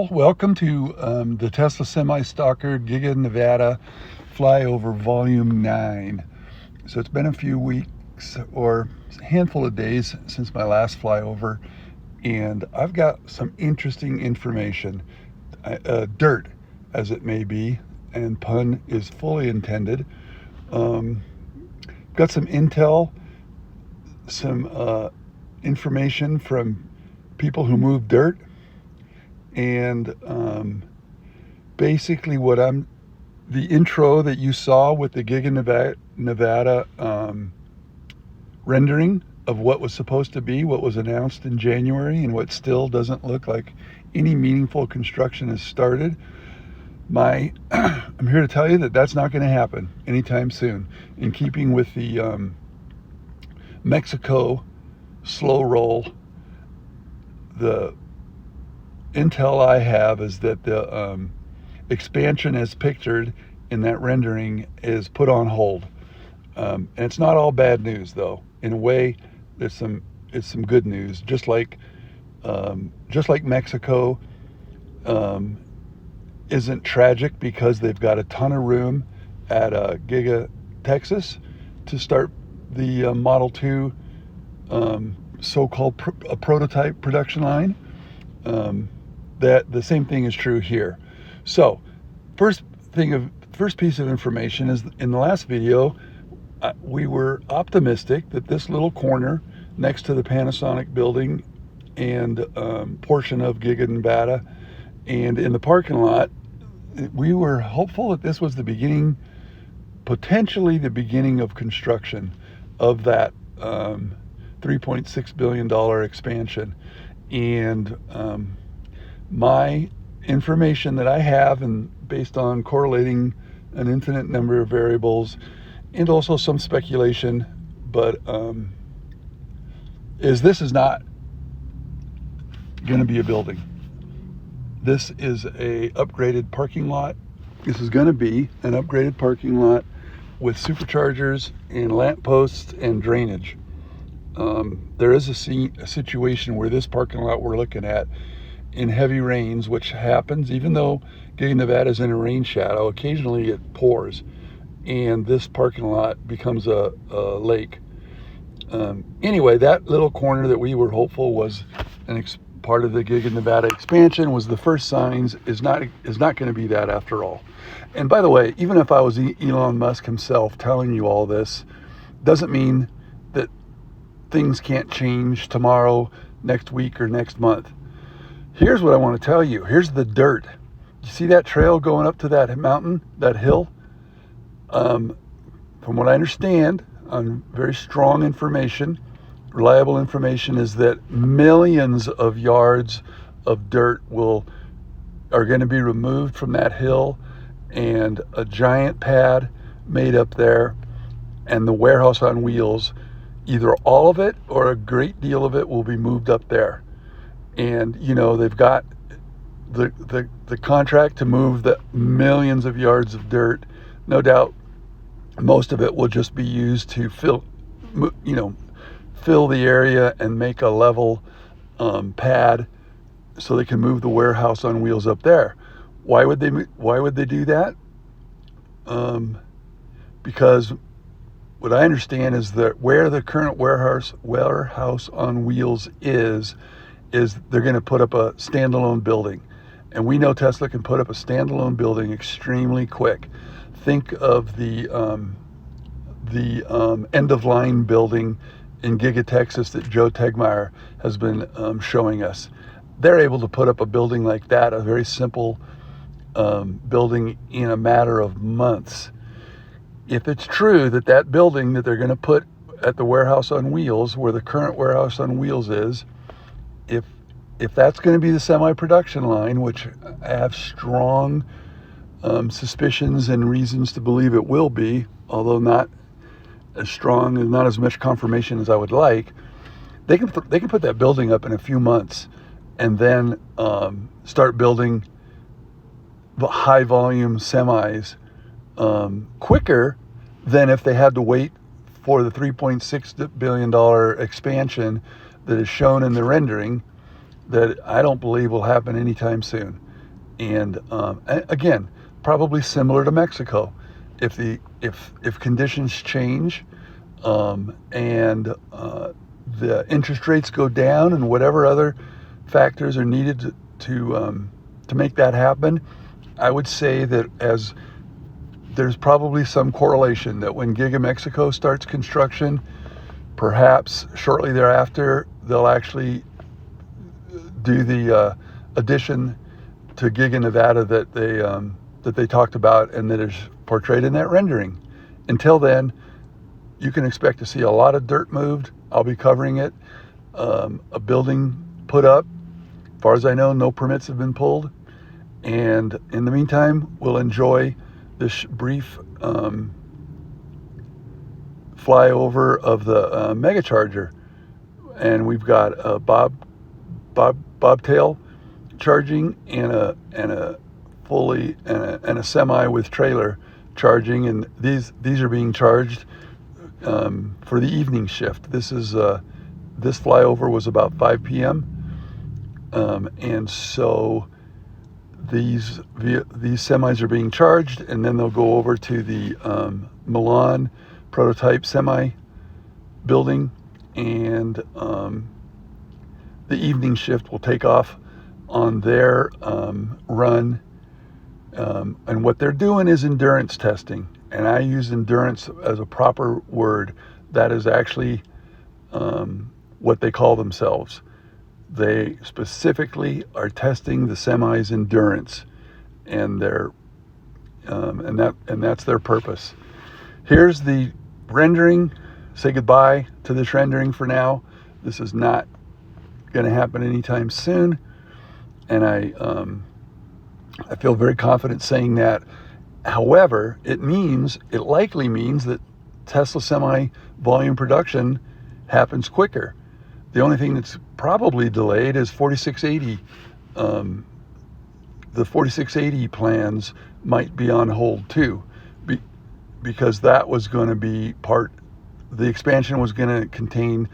Well, welcome to the Tesla Semi Stalker Giga Nevada Flyover Volume 9. So it's been a few weeks or a handful of days since my last flyover, and I've got some interesting information, dirt as it may be, and pun is fully intended. Got some intel, some information from people who move dirt. And basically the intro that you saw with the Giga Nevada rendering of what was supposed to be, what was announced in January, and what still doesn't look like any meaningful construction has started. I'm here to tell you that that's not going to happen anytime soon. In keeping with the Mexico slow roll, the intel I have is that the expansion as pictured in that rendering is put on hold. And it's not all bad news, though. In a way, it's some good news. Just like Mexico isn't tragic because they've got a ton of room at Giga, Texas, to start the Model 2 so-called prototype production line. That the same thing is true here. So first piece of information is, in the last video we were optimistic that this little corner next to the Panasonic building and portion of Giga Nevada and in the parking lot, we were hopeful that this was the beginning, potentially the beginning of construction of that $3.6 billion expansion. And my information that I have, and based on correlating an infinite number of variables and also some speculation, but this is not going to be a building. This is a upgraded parking lot. This is going to be an upgraded parking lot with superchargers and lamp posts and drainage. There is a situation where this parking lot we're looking at, in heavy rains, which happens even though Giga Nevada is in a rain shadow, occasionally it pours and this parking lot becomes a lake. Anyway, that little corner that we were hopeful was part of the Giga Nevada expansion was the first signs is not going to be that after all. And by the way, even if I was Elon Musk himself telling you all this, doesn't mean that things can't change tomorrow, next week, or next month. Here's what I want to tell you. Here's the dirt. You see that trail going up to that mountain, that hill? From what I understand, on very strong information, reliable information, is that millions of yards of dirt are going to be removed from that hill, and a giant pad made up there, and the warehouse on wheels, either all of it or a great deal of it, will be moved up there. And they've got the contract to move the millions of yards of dirt. No doubt most of it will just be used to fill the area and make a level pad so they can move the warehouse on wheels up there. Why would they do that? Because what I understand is that where the current warehouse on wheels is they're going to put up a standalone building. And we know Tesla can put up a standalone building extremely quick. Think of the end-of-line building in Giga, Texas that Joe Tegmeyer has been showing us. They're able to put up a building like that, a very simple building, in a matter of months. If it's true that building that they're going to put at the warehouse on wheels, where the current warehouse on wheels is, if that's going to be the semi-production line, which I have strong suspicions and reasons to believe it will be, although not as strong and not as much confirmation as I would like, they can put that building up in a few months and then start building the high volume semis quicker than if they had to wait for the $3.6 billion expansion that is shown in the rendering, that I don't believe will happen anytime soon. And again, probably similar to Mexico. If conditions change, and the interest rates go down, and whatever other factors are needed to make that happen, I would say that as there's probably some correlation that when Giga Mexico starts construction, perhaps shortly thereafter they'll actually do the addition to Giga Nevada that they talked about and that is portrayed in that rendering. Until then, you can expect to see a lot of dirt moved. I'll be covering it. A building put up. As far as I know, no permits have been pulled. And in the meantime, we'll enjoy this brief flyover of the mega charger. And we've got a bobtail charging and a semi with trailer charging, and these are being charged for the evening shift. This flyover was about 5 p.m. And so these semis are being charged, and then they'll go over to the Milan prototype semi building, and the evening shift will take off on their run. And what they're doing is endurance testing. And I use endurance as a proper word. That is actually what they call themselves. They specifically are testing the semi's endurance, and that's their purpose. Here's the rendering. Say goodbye to this rendering for now. This is not going to happen anytime soon, and I feel very confident saying that. However, it likely means that Tesla semi volume production happens quicker. The only thing that's probably delayed is 4680. The 4680 plans might be on hold too, because that was going to be the expansion was going to contain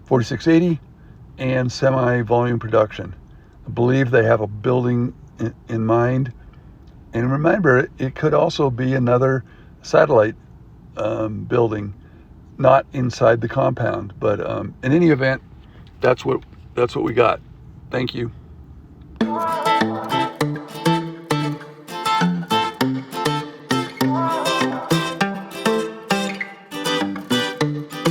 4680 and semi volume production. I believe they have a building in mind. And remember, it could also be another satellite building, not inside the compound. But in any event, that's what we got. Thank you.